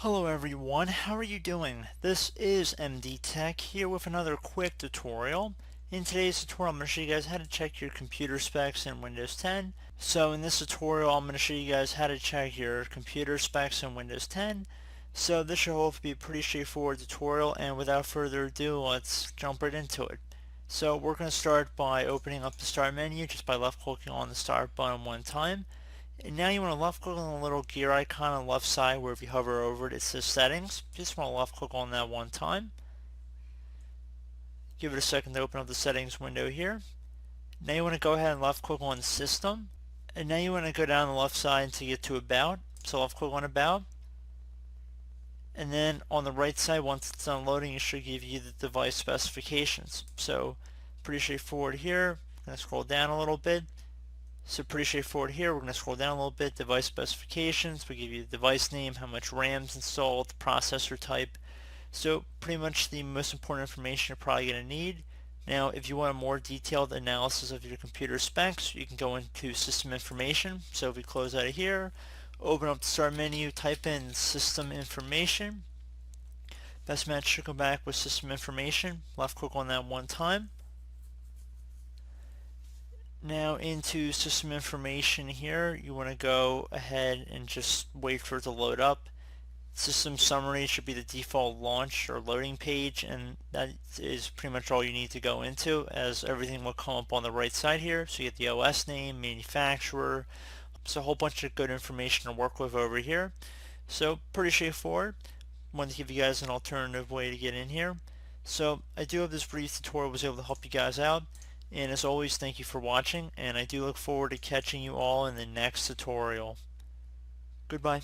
Hello everyone, how are you doing? This is MD Tech here with another quick tutorial. In today's tutorial I'm going to show you guys how to check your computer specs in Windows 10. So in this tutorial I'm going to show you guys how to check your computer specs in Windows 10. So this should hopefully be a pretty straightforward tutorial, and without further ado, let's jump right into it. So we're going to start by opening up the start menu just by left clicking on the start button one time. And now you want to left click on the little gear icon on the left side where if you hover over it, it says settings. You just want to left click on that one time. Give it a second to open up the settings window here. Now you want to go ahead and left click on system. And now you want to go down the left side to get to about. So left click on about. And then on the right side, once it's done loading, it should give you the device specifications. So pretty straightforward here. I'm going to scroll down a little bit. So pretty straightforward here. We're going to scroll down a little bit. Device specifications. We give you the device name, how much RAM's installed, the processor type. So pretty much the most important information you're probably going to need. Now if you want a more detailed analysis of your computer specs, you can go into system information. So if we close out of here, open up the start menu, type in system information. Best match should come back with system information. Left click on that one time. Now into system information here, you want to go ahead and just wait for it to load up. System summary should be the default launch or loading page, and that is pretty much all you need to go into, as everything will come up on the right side here. So you get the OS name, manufacturer, so a whole bunch of good information to work with over here. So pretty straightforward. Wanted to give you guys an alternative way to get in here. So I do hope this brief tutorial was able to help you guys out. And as always, thank you for watching, and I do look forward to catching you all in the next tutorial. Goodbye.